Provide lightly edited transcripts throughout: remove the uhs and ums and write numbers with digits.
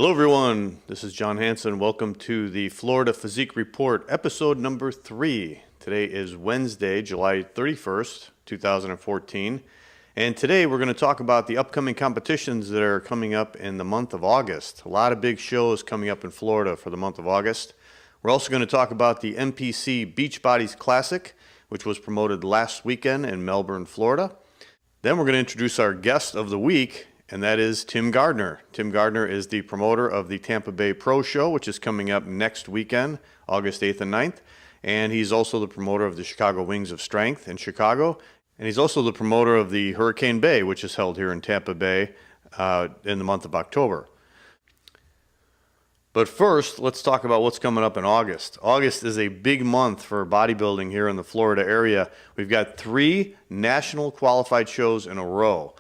Hello everyone, this is John Hansen. Welcome to the Florida Physique Report, episode number 3. Today is Wednesday, July 31st, 2014. And today we're going to talk about the upcoming competitions that are coming up in the month of August. A lot of big shows coming up in Florida for the month of August. We're also going to talk about the NPC Beach Bodies Classic, which was promoted last weekend in Melbourne, Florida. Then we're going to introduce our guest of the week, and that is Tim Gardner. Tim Gardner is the promoter of the Tampa Bay Pro show, which is coming up next weekend, August 8th and 9th. And he's also the promoter of the Chicago Wings of Strength in Chicago. And he's also the promoter of the Hurricane Bay, which is held here in Tampa Bay in the month of October. But first, let's talk about what's coming up in August. August is a big month for bodybuilding here in the Florida area. We've got 3 national qualified shows in a row.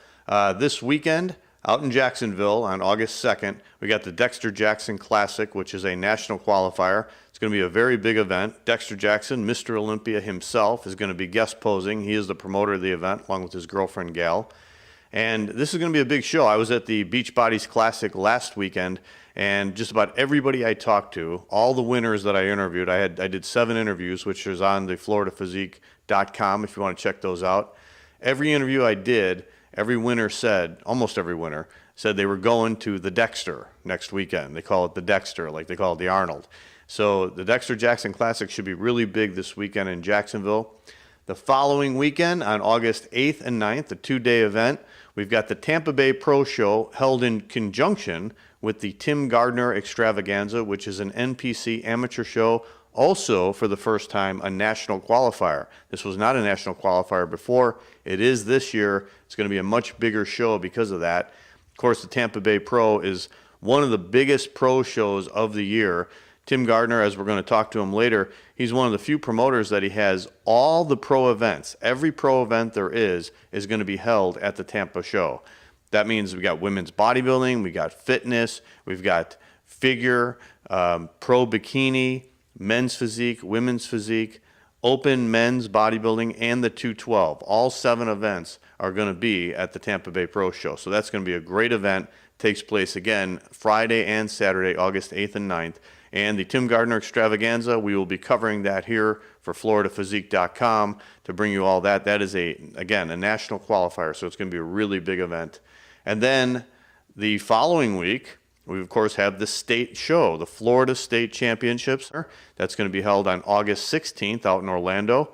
This weekend, out in Jacksonville on August 2nd, we got the Dexter Jackson Classic, which is a national qualifier. It's going to be a very big event. Dexter Jackson, Mr. Olympia himself, is going to be guest posing. He is the promoter of the event, along with his girlfriend, Gal. And this is going to be a big show. I was at the Beach Bodies Classic last weekend, and just about everybody I talked to, all the winners that I interviewed, I did 7 interviews, which is on the FloridaPhysique.com if you want to check those out. Every interview I did, every winner said, almost every winner, said they were going to the Dexter next weekend. They call it the Dexter, like they call it the Arnold. So the Dexter Jackson Classic should be really big this weekend in Jacksonville. The following weekend, on August 8th and 9th, a 2-day event, we've got the Tampa Bay Pro show held in conjunction with the Tim Gardner Extravaganza, which is an NPC amateur show, also for the first time a national qualifier. This was not a national qualifier before. It is this year. It's going to be a much bigger show because of that. Of course, the Tampa Bay Pro is one of the biggest pro shows of the year. Tim Gardner, as we're going to talk to him later, he's one of the few promoters that he has all the pro events. Every pro event there is going to be held at the Tampa show. That means we got women's bodybuilding, we got fitness, we've got figure, pro bikini, men's physique, women's physique, open men's bodybuilding, and the 212. All 7 events are going to be at the Tampa Bay Pro show. So that's going to be a great event. Takes place again Friday and Saturday, August 8th and 9th. And the Tim Gardner Extravaganza, we will be covering that here for FloridaPhysique.com to bring you all that. That is, again, a national qualifier, so it's going to be a really big event. And then the following week, we, of course, have the state show, the Florida State Championships. That's going to be held on August 16th out in Orlando.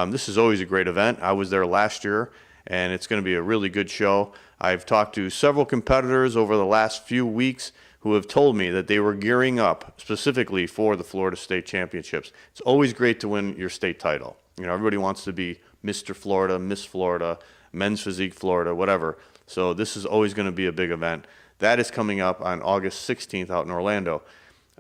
This is always a great event. I was there last year, and it's going to be a really good show. I've talked to several competitors over the last few weeks who have told me that they were gearing up specifically for the Florida State Championships. It's always great to win your state title. You know, everybody wants to be Mr. Florida, Miss Florida, Men's Physique Florida, whatever. So this is always going to be a big event. That is coming up on August 16th out in Orlando.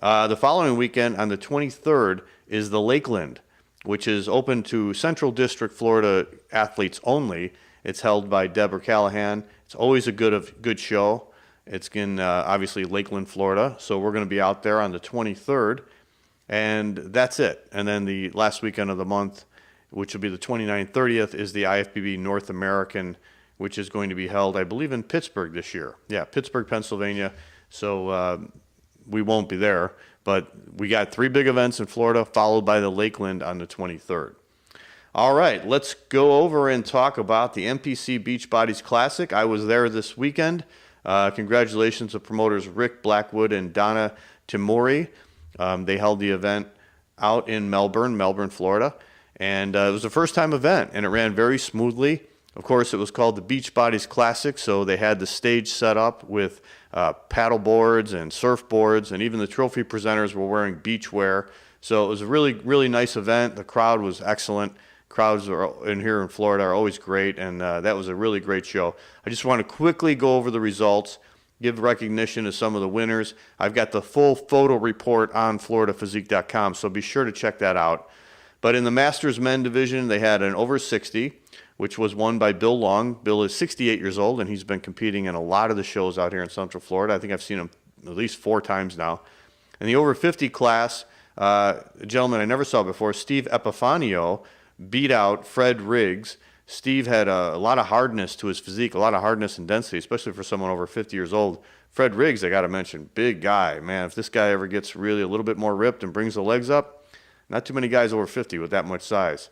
The following weekend, on the 23rd, is the Lakeland, which is open to Central District Florida athletes only. It's held by Deborah Callahan. It's always a good show. It's in, obviously, Lakeland, Florida. So we're going to be out there on the 23rd, and that's it. And then the last weekend of the month, which will be the 29th, 30th, is the IFBB North American, which is going to be held, I believe, in Pittsburgh this year. Yeah, Pittsburgh, Pennsylvania. So we won't be there. But we got 3 big events in Florida, followed by the Lakeland on the 23rd. All right, let's go over and talk about the NPC Beach Bodies Classic. I was there this weekend. Congratulations to promoters Rick Blackwood and Donna Timori. They held the event out in Melbourne, Florida. And it was a first-time event, and it ran very smoothly. Of course, it was called the Beach Bodies Classic, so they had the stage set up with paddle boards and surfboards, and even the trophy presenters were wearing beach wear. So it was a really, really nice event. The crowd was excellent. Crowds in here in Florida are always great, and that was a really great show. I just want to quickly go over the results, give recognition to some of the winners. I've got the full photo report on FloridaPhysique.com, so be sure to check that out. But in the Masters Men division, they had an over 60, which was won by Bill Long. Bill is 68 years old, and he's been competing in a lot of the shows out here in Central Florida. I think I've seen him at least 4 times now. In the over 50 class, a gentleman I never saw before, Steve Epifanio, beat out Fred Riggs. Steve had a lot of hardness to his physique, a lot of hardness and density, especially for someone over 50 years old. Fred Riggs, I got to mention, big guy. Man, if this guy ever gets really a little bit more ripped and brings the legs up, not too many guys over 50 with that much size.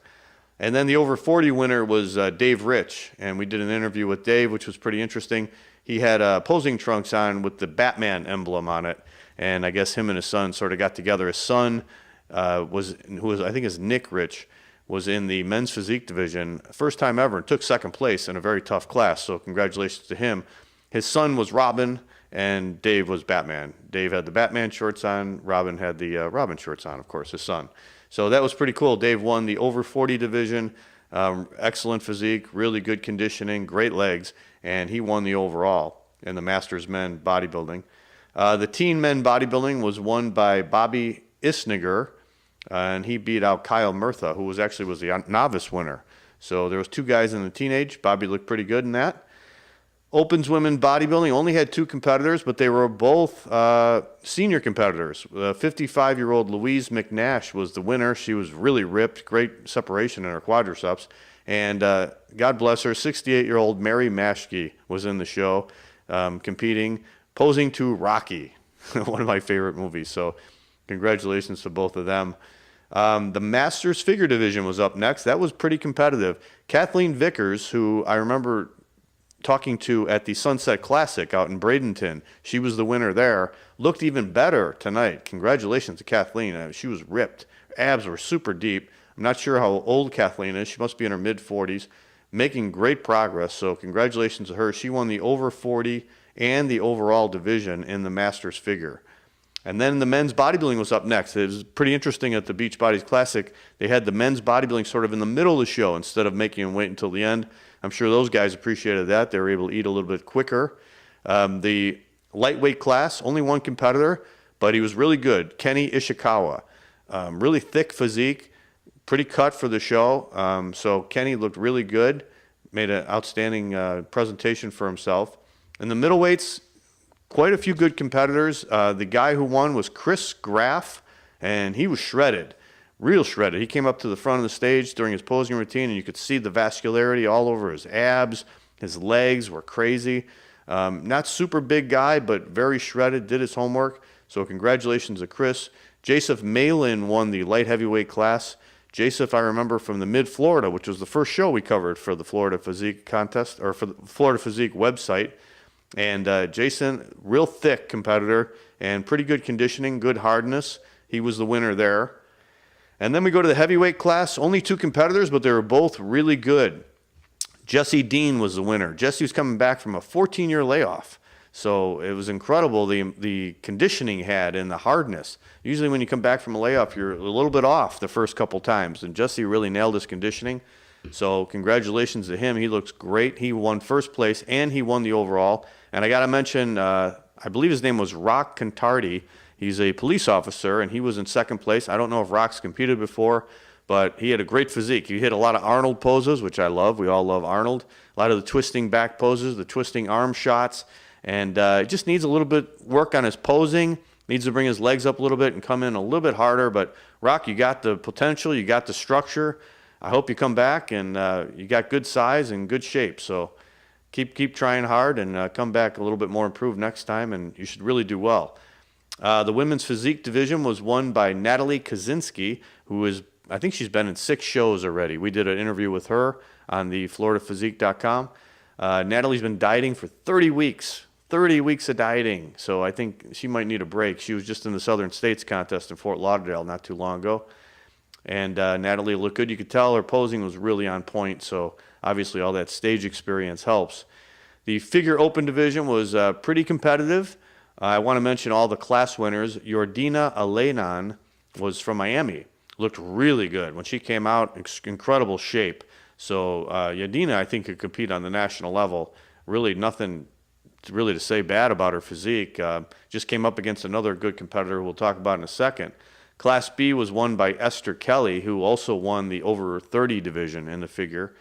And then the over 40 winner was Dave Rich, and we did an interview with Dave, which was pretty interesting. He had posing trunks on with the Batman emblem on it, and I guess him and his son sort of got together. His son I think is Nick Rich, was in the men's physique division, first time ever, and took second place in a very tough class, so congratulations to him. His son was Robin, and Dave was Batman. Dave had the Batman shorts on, Robin had the Robin shorts on, of course, his son. So that was pretty cool. Dave won the over 40 division, excellent physique, really good conditioning, great legs, and he won the overall in the Masters men bodybuilding. The teen men bodybuilding was won by Bobby Isniger, and he beat out Kyle Murtha, who was the novice winner. So there was 2 guys in the teenage. Bobby looked pretty good in that. Opens women bodybuilding only had 2 competitors, but they were both senior competitors. 55-year-old Louise McNash was the winner. She was really ripped, great separation in her quadriceps. And God bless her, 68-year-old Mary Maschke was in the show, competing, posing to Rocky, one of my favorite movies. So congratulations to both of them. The Masters figure division was up next. That was pretty competitive. Kathleen Vickers, who I remember talking to at the Sunset Classic out in Bradenton, she was the winner there, looked even better tonight. Congratulations to Kathleen. She was ripped. Her abs were super deep. I'm not sure how old Kathleen is. She must be in her mid-40s, making great progress. So congratulations to her. She won the over 40 and the overall division in the Masters figure. And then the men's bodybuilding was up next. It was pretty interesting at the Beach Bodies Classic. They had the men's bodybuilding sort of in the middle of the show instead of making them wait until the end. I'm sure those guys appreciated that. They were able to eat a little bit quicker. The lightweight class, only 1 competitor, but he was really good. Kenny Ishikawa. Really thick physique, pretty cut for the show. So Kenny looked really good, made an outstanding presentation for himself. In the middleweights, quite a few good competitors. The guy who won was Chris Graff, and he was shredded, real shredded. He came up to the front of the stage during his posing routine, and you could see the vascularity all over his abs. His legs were crazy. Not super big guy, but very shredded, did his homework. So congratulations to Chris. Joseph Malin won the light heavyweight class. Joseph, I remember from the Mid-Florida, which was the first show we covered for the Florida Physique contest, or for the Florida Physique website. And Jason, real thick competitor and pretty good conditioning, good hardness. He was the winner there. And then we go to the heavyweight class. Only 2 competitors, but they were both really good. Jesse Dean was the winner. Jesse was coming back from a 14-year layoff. So it was incredible, the conditioning he had and the hardness. Usually when you come back from a layoff, you're a little bit off the first couple times. And Jesse really nailed his conditioning. So congratulations to him. He looks great. He won first place, and he won the overall. And I got to mention, I believe his name was Rock Contardi. He's a police officer, and he was in second place. I don't know if Rock's competed before, but he had a great physique. He hit a lot of Arnold poses, which I love. We all love Arnold. A lot of the twisting back poses, the twisting arm shots. And he just needs a little bit work on his posing. Needs to bring his legs up a little bit and come in a little bit harder. But, Rock, you got the potential. You got the structure. I hope you come back, and you got good size and good shape. So keep trying hard and come back a little bit more improved next time, and you should really do well. The women's physique division was won by Natalie Kaczynski, who is, I think she's been in 6 shows already. We did an interview with her on the FloridaPhysique.com. Natalie's been dieting for 30 weeks. 30 weeks of dieting. So I think she might need a break. She was just in the Southern States contest in Fort Lauderdale not too long ago. And Natalie looked good. You could tell her posing was really on point. So obviously all that stage experience helps. The figure open division was pretty competitive. I want to mention all the class winners. Yordina Alenan was from Miami. Looked really good. When she came out, incredible shape. So Yordina, I think, could compete on the national level. Really nothing really to say bad about her physique. Just came up against another good competitor we'll talk about in a second. Class B was won by Esther Kelly, who also won the over 30 division in the figure.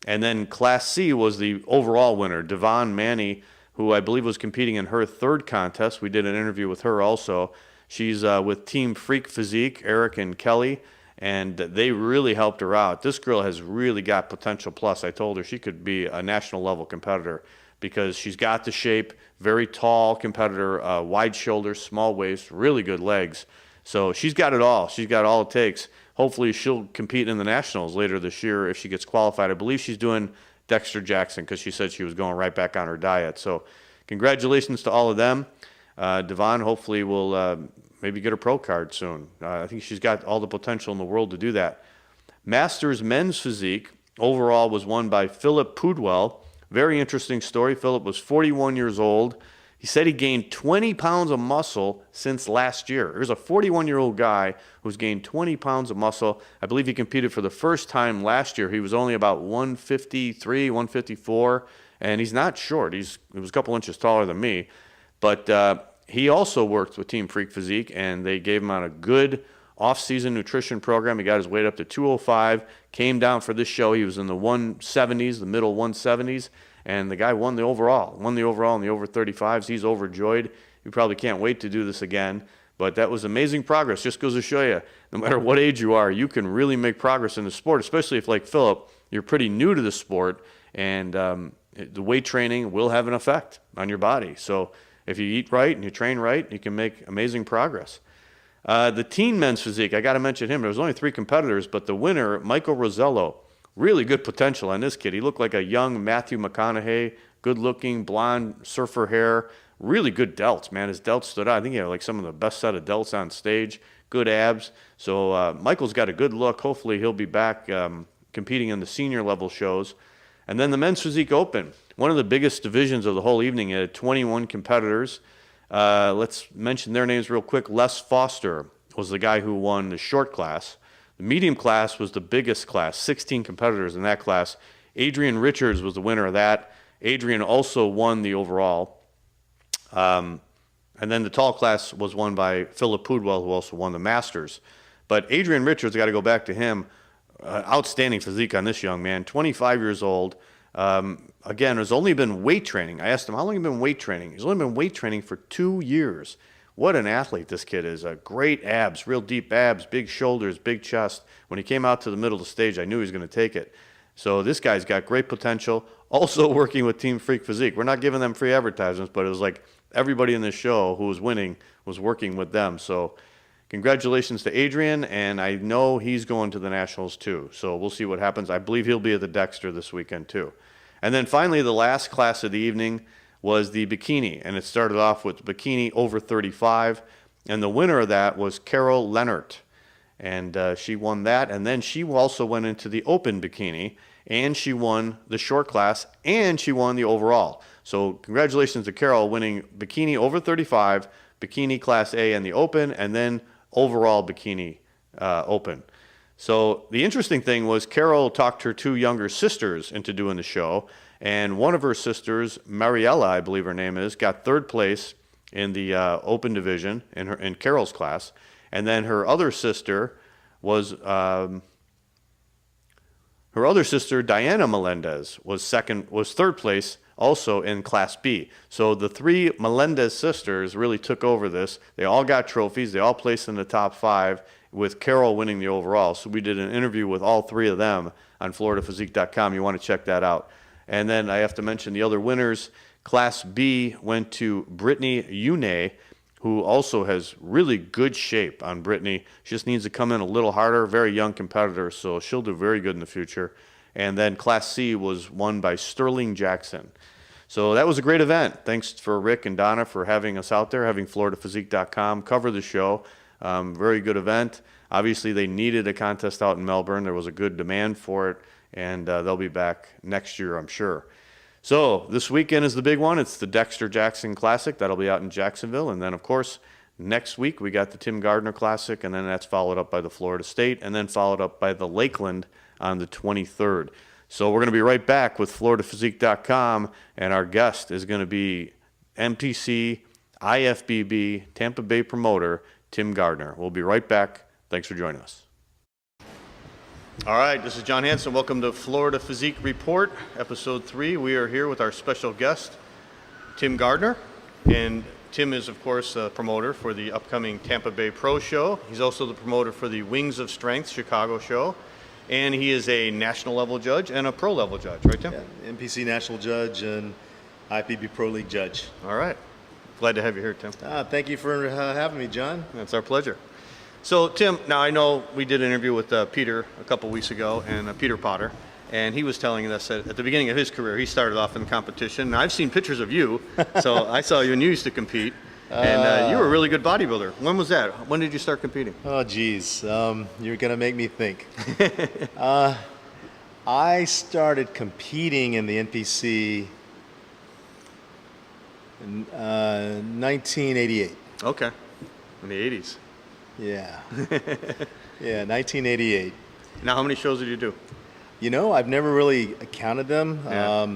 And then Class C was the overall winner, Devon Manny, who I believe was competing in her 3rd contest. We did an interview with her also. She's with Team Freak Physique, Eric and Kelly, and they really helped her out. This girl has really got potential plus. I told her she could be a national level competitor because she's got the shape, very tall competitor, wide shoulders, small waist, really good legs. So she's got it all. She's got all it takes. Hopefully she'll compete in the Nationals later this year if she gets qualified. I believe she's doing Dexter Jackson because she said she was going right back on her diet. So congratulations to all of them. Devon hopefully will maybe get a pro card soon. I think she's got all the potential in the world to do that. Masters Men's Physique overall was won by Philip Pudwell. Very interesting story. Philip was 41 years old. He said he gained 20 pounds of muscle since last year. Here's a 41-year-old guy who's gained 20 pounds of muscle. I believe he competed for the first time last year. He was only about 153, 154, and he's not short. He was a couple inches taller than me. But he also worked with Team Freak Physique, and they gave him on a good off-season nutrition program. He got his weight up to 205, came down for this show. He was in the 170s, the middle 170s, and the guy won the overall in the over 35s. He's overjoyed. He probably can't wait to do this again. But that was amazing progress. Just goes to show you, no matter what age you are, you can really make progress in the sport, especially if, like Philip, you're pretty new to the sport, and the weight training will have an effect on your body. So if you eat right and you train right, you can make amazing progress. The teen men's physique, I got to mention him. There was only 3 competitors, but the winner, Michael Rosello, really good potential on this kid. He looked like a young Matthew McConaughey, good-looking, blonde surfer hair, really good delts, man. His delts stood out. I think he had like some of the best set of delts on stage, good abs. So Michael's got a good look. Hopefully he'll be back competing in the senior level shows. And then the Men's Physique Open, one of the biggest divisions of the whole evening. It had 21 competitors. Let's mention their names real quick. Les Foster was the guy who won the short class. The medium class was the biggest class, 16 competitors in that class. Adrian Richards was the winner of that. Adrian also won the overall. And then the tall class was won by Philip Pudwell, who also won the Masters. But Adrian Richards, I got to go back to him. Outstanding physique on this young man, 25 years old. Again, has only been weight training. I asked him, how long have you been weight training? He's only been weight training for 2 years. What an athlete this kid is. Great abs, real deep abs, big shoulders, big chest. When he came out to the middle of the stage, I knew he was going to take it. So this guy's got great potential. Also working with Team Freak Physique. We're not giving them free advertisements, but it was like everybody in this show who was winning was working with them. So congratulations to Adrian, and I know he's going to the Nationals too. So we'll see what happens. I believe he'll be at the Dexter this weekend too. And then finally, the last class of the evening was the Bikini, and it started off with Bikini over 35, and the winner of that was Carol Leonard, and she won that. And then she also went into the Open Bikini, and she won the short class, and she won the overall. So congratulations to Carol winning Bikini over 35, Bikini Class A and the Open, and then overall Bikini Open. So the interesting thing was Carol talked her 2 younger sisters into doing the show, and one of her sisters, Mariella, I believe her name is, got 3rd place in the Open division in Carol's class, and then her other sister was Diana Melendez was 3rd place also in Class B. So the 3 Melendez sisters really took over this. They all got trophies. They all placed in the top 5, with Carol winning the overall. So we did an interview with all 3 of them on FloridaPhysique.com. You want to check that out. And then I have to mention the other winners. Class B went to Brittany Une, who also has really good shape on Brittany. She just needs to come in a little harder. Very young competitor, so she'll do very good in the future. And then Class C was won by Sterling Jackson. So that was a great event. Thanks for Rick and Donna for having us out there, having FloridaPhysique.com cover the show. Very good event. Obviously, they needed a contest out in Melbourne. There was a good demand for it, and they'll be back next year, I'm sure. So this weekend is the big one. It's the Dexter Jackson Classic. That'll be out in Jacksonville. And then, of course, next week we got the Tim Gardner Classic, and then that's followed up by the Florida State, and then followed up by the Lakeland on the 23rd. So we're going to be right back with FloridaPhysique.com, and our guest is going to be NPC IFBB Tampa Bay promoter Tim Gardner. We'll be right back. Thanks for joining us. All right, this is John Hansen. Welcome to Florida Physique Report, Episode 3. We are here with our special guest, Tim Gardner. And Tim is, of course, a promoter for the upcoming Tampa Bay Pro show. He's also the promoter for the Wings of Strength Chicago show. And he is a national level judge and a pro level judge, right, Tim? Yeah, NPC national judge and IFBB Pro League judge. All right. Glad to have you here, Tim. Thank you for having me, John. That's our pleasure. So, Tim, now I know we did an interview with Peter a couple weeks ago, and Peter Potter, and he was telling us that at the beginning of his career, he started off in competition. Now, I've seen pictures of you, so I saw you and you used to compete, and you were a really good bodybuilder. When was that? When did you start competing? Oh, geez. You're going to make me think. I started competing in the NPC in 1988. Okay. In the 80s. Yeah. Yeah, 1988. Now, how many shows did you do? You know, I've never really counted them. Yeah.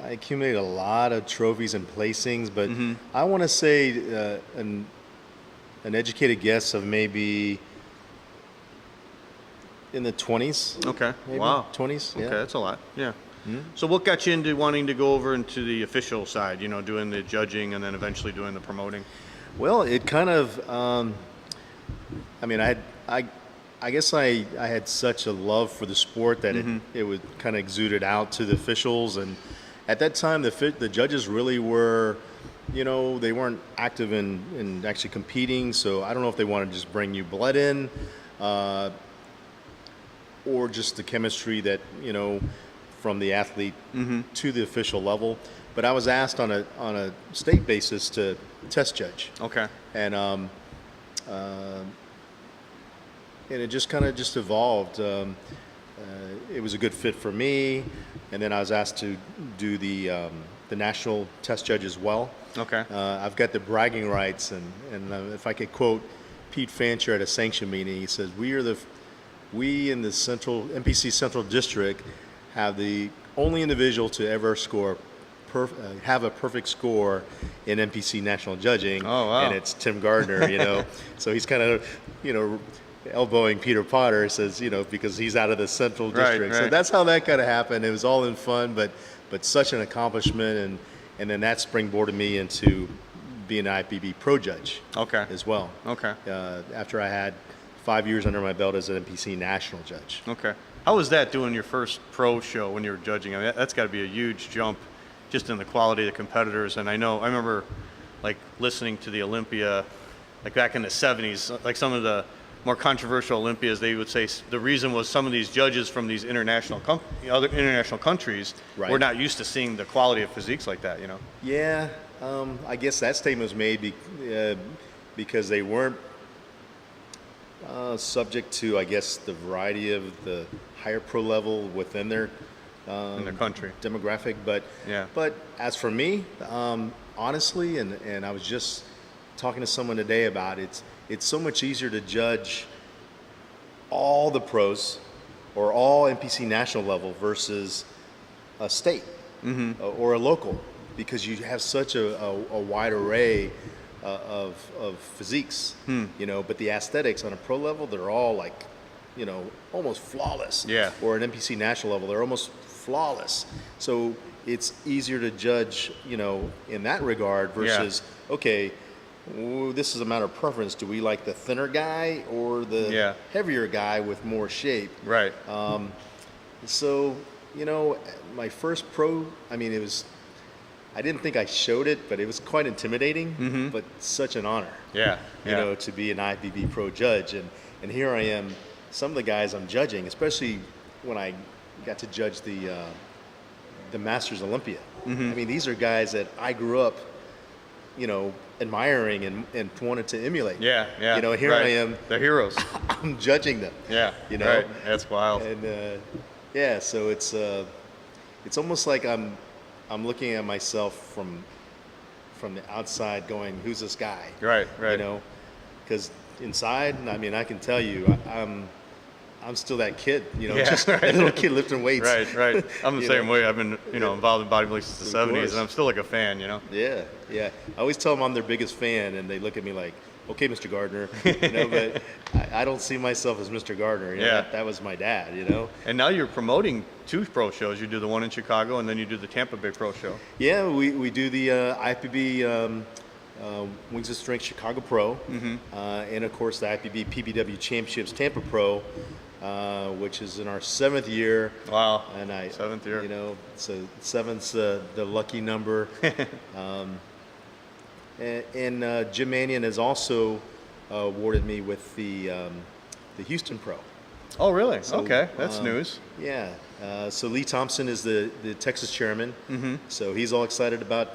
I accumulated a lot of trophies and placings, but I want to say an educated guess of maybe in the 20s. Okay. Maybe. Wow. 20s. Yeah. Okay, that's a lot. Yeah. So what got you into wanting to go over into the official side, you know, doing the judging and then eventually doing the promoting? Well, it kind of, I mean, I guess I had such a love for the sport that it would kind of exuded out to the officials. And at that time, the judges really were, you know, they weren't active in actually competing. So I don't know if they wanted to just bring new blood in or just the chemistry that, you know, from the athlete to the official level. But I was asked on a state basis to test judge. Okay. And it just kind of just evolved. It was a good fit for me, and then I was asked to do the national test judge as well. Okay. I've got the bragging rights, and if I could quote Pete Fancher at a sanction meeting, he says, we in the NPC Central District have the only individual to ever score have a perfect score in NPC national judging. Oh, wow. And it's Tim Gardner, you know. So he's kind of, you know, elbowing Peter Potter, says, you know, because he's out of the Central District. Right. So that's how that kind of happened. It was all in fun, but such an accomplishment, and then that springboarded me into being an IFBB Pro judge. Okay. As well. Okay. After I had 5 years under my belt as an NPC national judge. Okay. How was that doing your first pro show when you were judging? I mean, that's got to be a huge jump just in the quality of the competitors. And I remember like listening to the Olympia, like back in the 70s, like some of the more controversial Olympias, they would say the reason was some of these judges from these other international countries were not used to seeing the quality of physiques like that, you know? Yeah, I guess that statement was made because they weren't subject to, I guess, the variety of the higher pro level within their in their country demographic. But as for me, honestly, and I was just talking to someone today about it, it's so much easier to judge all the pros or all NPC national level versus a state or a local, because you have such a wide array of physiques, you know, but the aesthetics on a pro level, they're all like, you know, almost flawless. Yeah. Or an NPC national level, they're almost flawless. So it's easier to judge, you know, in that regard versus, okay, this is a matter of preference. Do we like the thinner guy or the heavier guy with more shape? Right. So, you know, my first pro, I mean, I didn't think I showed it, but it was quite intimidating, but such an honor. Yeah. You know, to be an IFBB Pro judge. And here I am, some of the guys I'm judging, especially when I got to judge the Masters Olympia. I mean, these are guys that I grew up, you know, admiring and wanted to emulate. Yeah. You know, here I am. The heroes. I'm judging them. Yeah. You know. Right. That's wild. And so it's almost like I'm looking at myself from the outside, going, "Who's this guy?" Right. You know, because inside, I mean, I can tell you, I'm still that kid, you know, just that little kid lifting weights. Right. I'm the same way. I've been, you know, involved in bodybuilding since the 70s, and I'm still like a fan, you know? Yeah. I always tell them I'm their biggest fan, and they look at me like, okay, Mr. Gardner, you know, but I don't see myself as Mr. Gardner. You know, that was my dad, you know? And now you're promoting 2 pro shows. You do the one in Chicago, and then you do the Tampa Bay Pro show. Yeah, we do the IFBB Wings of Strength Chicago Pro, and of course the IFBB PBW Championships Tampa Pro. which is in our 7th year. Wow. And 7th year. You know, so 7th's the lucky number. And Jim Mannion has also awarded me with the Houston Pro. Oh, really? So, okay, that's news. Yeah. So Lee Thompson is the Texas chairman. So he's all excited about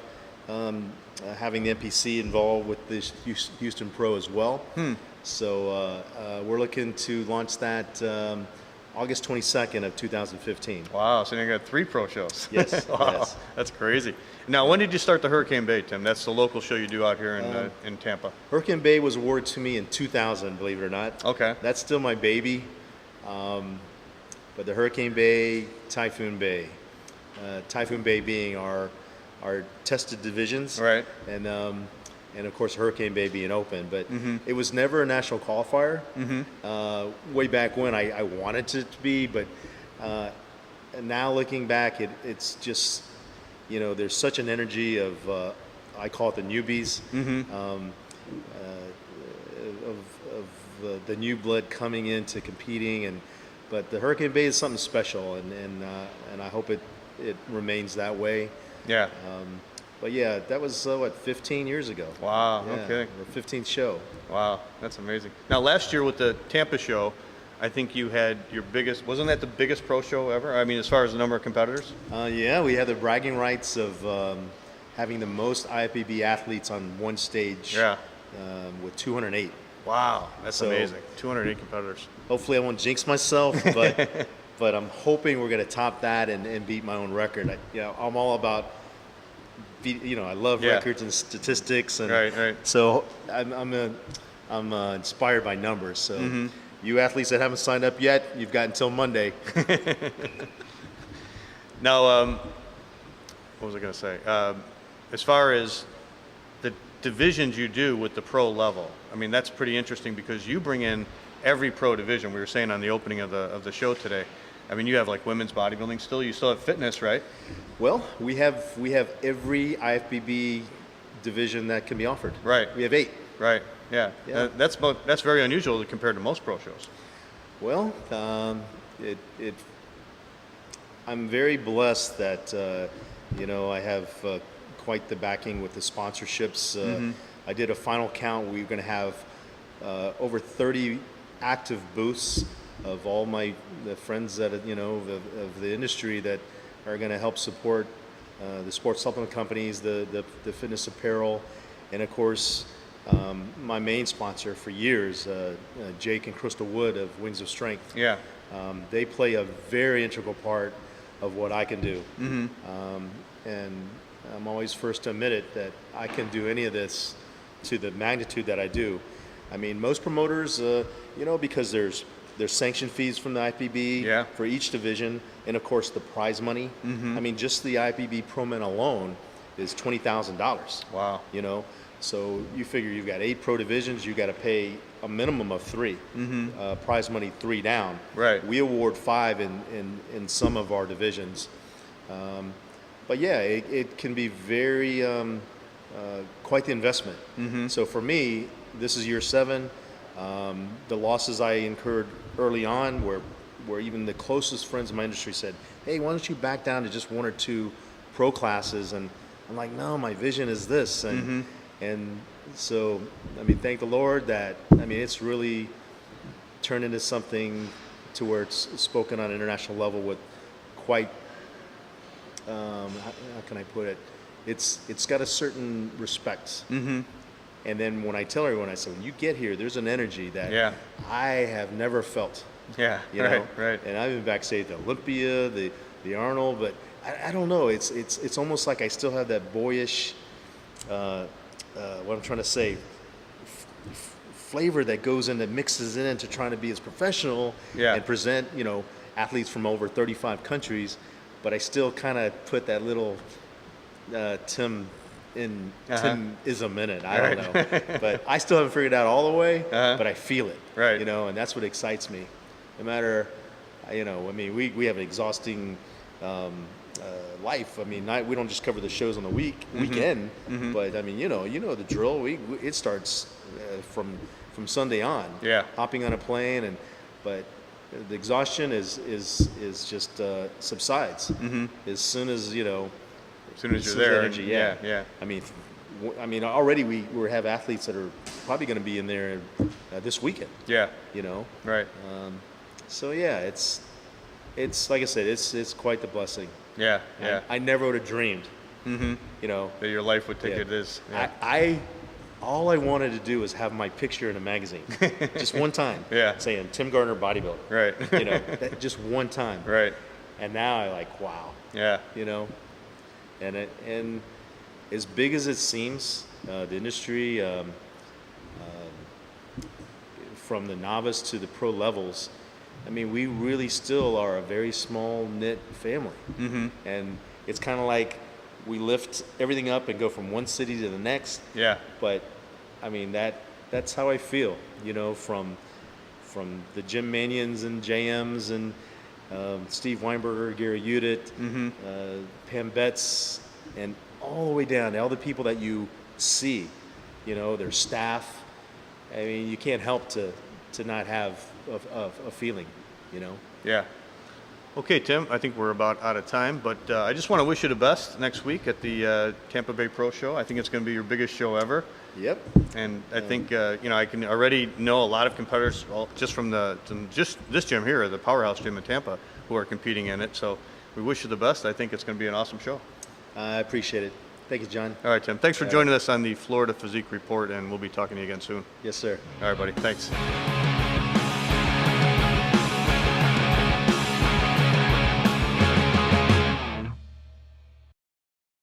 having the NPC involved with this Houston Pro as well. So we're looking to launch that August 22nd of 2015. Wow, so you got 3 pro shows. Yes. Wow, yes. that's crazy. Now, when did you start the Hurricane Bay, Tim? That's the local show you do out here in Tampa. Hurricane Bay was awarded to me in 2000, believe it or not. Okay. That's still my baby. But the Hurricane Bay, Typhoon Bay. Typhoon Bay being our tested divisions. Right. And of course Hurricane Bay being open, but it was never a national qualifier. Way back when I wanted it to be, but and now looking back, it's just, you know, there's such an energy of I call it the newbies, of the new blood coming into competing, but the Hurricane Bay is something special, and I hope it remains that way. Yeah. But yeah, that was, 15 years ago. Wow, Yeah, okay. The 15th show. Wow, that's amazing. Now, last year with the Tampa show, I think you had your biggest, wasn't that the biggest pro show ever? I mean, as far as the number of competitors? Yeah, we had the bragging rights of having the most IFBB athletes on one stage. Yeah. With 208. Wow, that's amazing. 208 competitors. Hopefully I won't jinx myself, but I'm hoping we're going to top that and beat my own record. I'm all about, I love records and statistics, and right. So I'm inspired by numbers. So you athletes that haven't signed up yet, you've got until Monday. Now, what was I going to say? As far as the divisions you do with the pro level, I mean, that's pretty interesting because you bring in every pro division. We were saying on the opening of the show today. I mean, you have like women's bodybuilding still. You still have fitness, right? Well, we have every IFBB division that can be offered. Right. We have 8. Right. Yeah. That's very unusual compared to most pro shows. Well, I'm very blessed that I have quite the backing with the sponsorships. I did a final count. We're going to have over 30 active booths of all the friends that of the industry that are going to help support the sports supplement companies, the fitness apparel, and of course my main sponsor for years, Jake and Crystal Wood of Wings of Strength. Yeah. They play a very integral part of what I can do, and I'm always first to admit it that I can do any of this to the magnitude that I do. I mean, most promoters, because there's sanction fees from the IFBB for each division, and of course the prize money. I mean, just the IFBB Pro Men alone is $20,000. Wow. So you figure you've got 8 pro divisions, you got to pay a minimum of 3. Prize money 3 down. Right. We award 5 in some of our divisions. But yeah, it can be very quite the investment. So for me, this is year 7. The losses I incurred early on where even the closest friends in my industry said, hey, why don't you back down to just 1 or 2 pro classes? And I'm like, no, my vision is this. And so, I mean, thank the Lord that, it's really turned into something to where it's spoken on an international level with quite, how can I put it? It's got a certain respect. And then when I tell everyone, I say, when you get here, there's an energy that I have never felt. Yeah, right. And I've been backstage at Olympia, the Arnold, but I don't know. It's almost like I still have that boyish, what I'm trying to say, flavor that goes in, that mixes into trying to be as professional and present, athletes from over 35 countries, but I still kind of put that little Tim-ism in it. I don't know. But I still haven't figured it out all the way, but I feel it. Right. And that's what excites me. No matter, we have an exhausting life. I mean, we don't just cover the shows on the weekend, but I mean, the drill. It starts from Sunday on. Yeah. Hopping on a plane, but the exhaustion is just subsides as soon as As soon as you're there. Energy, yeah. I mean, already we have athletes that are probably going to be in there this weekend. Yeah. Right. So yeah, it's like I said, it's quite the blessing. Yeah. I never would have dreamed. That your life would take it is. Yeah. All I wanted to do was have my picture in a magazine, just one time. Yeah. Saying Tim Gardner bodybuilder. Right. Just one time. Right. And now I like, wow. Yeah. And as big as it seems, the industry, from the novice to the pro levels, I mean, we really still are a very small knit family. And it's kind of like we lift everything up and go from one city to the next. Yeah. But I mean, that's how I feel, from the Jim Manions and JMs and Steve Weinberger, Gary Udit, Pam Betts, and all the way down to all the people that you see, their staff. I mean, you can't help to not have a feeling, Yeah. Okay, Tim, I think we're about out of time, but I just want to wish you the best next week at the Tampa Bay Pro Show. I think it's going to be your biggest show ever. Yep. And I think, I can already know a lot of competitors just from just this gym here, the Powerhouse Gym in Tampa, who are competing in it. So we wish you the best. I think it's going to be an awesome show. I appreciate it. Thank you, John. All right, Tim. Thanks for joining us on the Florida Physique Report, and we'll be talking to you again soon. Yes, sir. All right, buddy. Thanks.